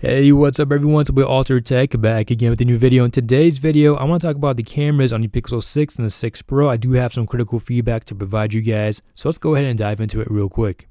Hey, what's up everyone? It's Alter Tech back again with a new video. In today's video, I want to talk about the cameras on the Pixel 6 and the 6 Pro. I do have some critical feedback to provide you guys, so let's go ahead and dive into it real quick.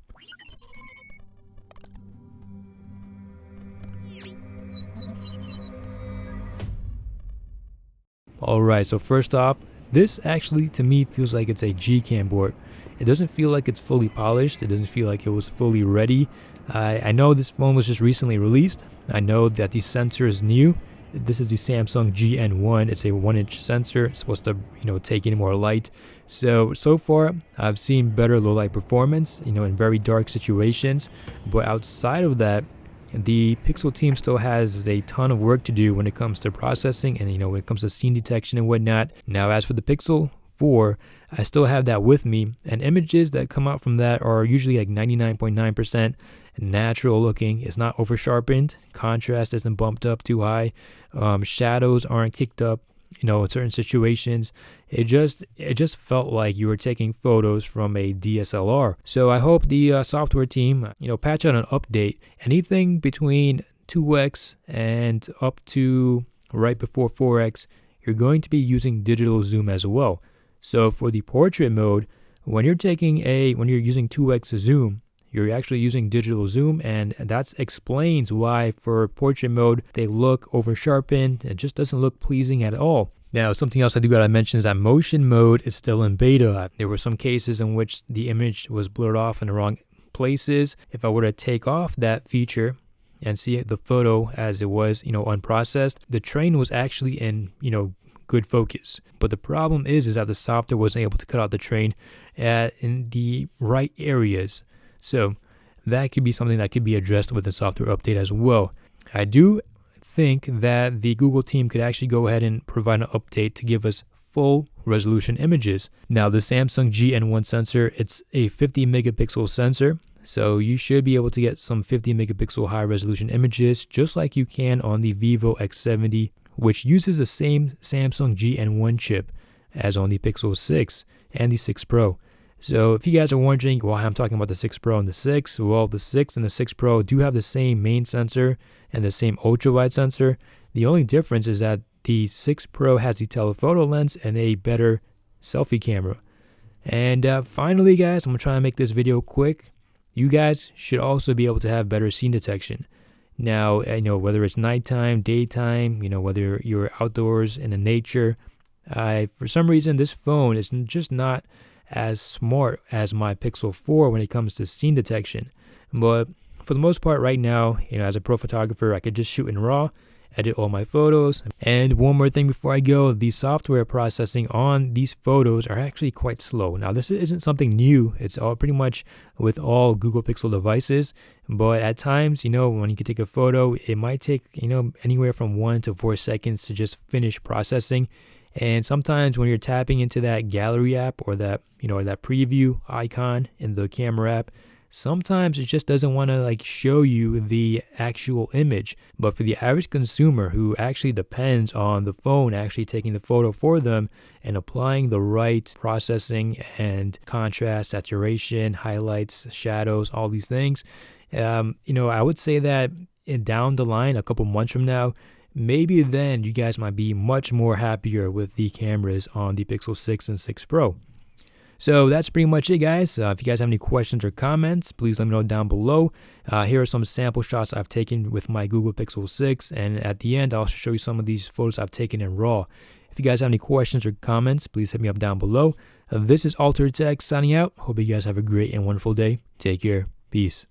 Alright, so first off, this actually to me feels like it's a G-Cam board. It doesn't feel like it's fully polished. It doesn't feel like it was fully ready. I know this phone was just recently released. I know that the sensor is new. This is the Samsung GN1. It's a 1-inch sensor. It's supposed to, take in more light. So far, I've seen better low light performance, in very dark situations. But outside of that, the Pixel team still has a ton of work to do when it comes to processing and, when it comes to scene detection and whatnot. Now, as for the Pixel 4, I still have that with me, and images that come out from that are usually like 99.9% natural looking. It's not over sharpened. Contrast isn't bumped up too high. Shadows aren't kicked up, in certain situations. It just felt like you were taking photos from a DSLR. So I hope the software team, patch out an update. Anything between 2x and up to right before 4x, you're going to be using digital zoom as well. So for the portrait mode, when you're using 2x zoom, you're actually using digital zoom, and that explains why for portrait mode they look over sharpened. It just doesn't look pleasing at all. Now, something else I do gotta mention is that motion mode is still in beta. There were some cases in which the image was blurred off in the wrong places. If I were to take off that feature and see the photo as it was, unprocessed, the train was actually in, good focus. But the problem is that the software wasn't able to cut out the train in the right areas. So that could be something that could be addressed with the software update as well. I do think that the Google team could actually go ahead and provide an update to give us full resolution images. Now, the Samsung GN1 sensor, it's a 50 megapixel sensor. So you should be able to get some 50 megapixel high resolution images just like you can on the Vivo X70, which uses the same Samsung GN1 chip as on the Pixel 6 and the 6 Pro. So if you guys are wondering why I'm talking about the 6 Pro and the 6, well, the 6 and the 6 Pro do have the same main sensor and the same ultra-wide sensor. The only difference is that the 6 Pro has the telephoto lens and a better selfie camera. And finally, guys, I'm going to try and make this video quick. You guys should also be able to have better scene detection. Now, whether it's nighttime, daytime, whether you're outdoors in the nature, for some reason, this phone is just not as smart as my Pixel 4 when it comes to scene detection. But for the most part right now, as a pro photographer, I could just shoot in RAW, edit all my photos. And one more thing before I go, the software processing on these photos are actually quite slow. Now, this isn't something new. It's all pretty much with all Google Pixel devices. But at times, when you can take a photo, it might take, anywhere from 1 to 4 seconds to just finish processing. And sometimes when you're tapping into that gallery app or that, that preview icon in the camera app, sometimes it just doesn't want to show you the actual image. But for the average consumer who actually depends on the phone actually taking the photo for them and applying the right processing and contrast, saturation, highlights, shadows, all these things, I would say that down the line, a couple months from now, maybe then you guys might be much more happier with the cameras on the Pixel 6 and 6 Pro. So that's pretty much it, guys. If you guys have any questions or comments, please let me know down below. Here are some sample shots I've taken with my Google Pixel 6, and at the end, I'll also show you some of these photos I've taken in RAW. If you guys have any questions or comments, please hit me up down below. This is Alter Tech signing out. Hope you guys have a great and wonderful day. Take care. Peace.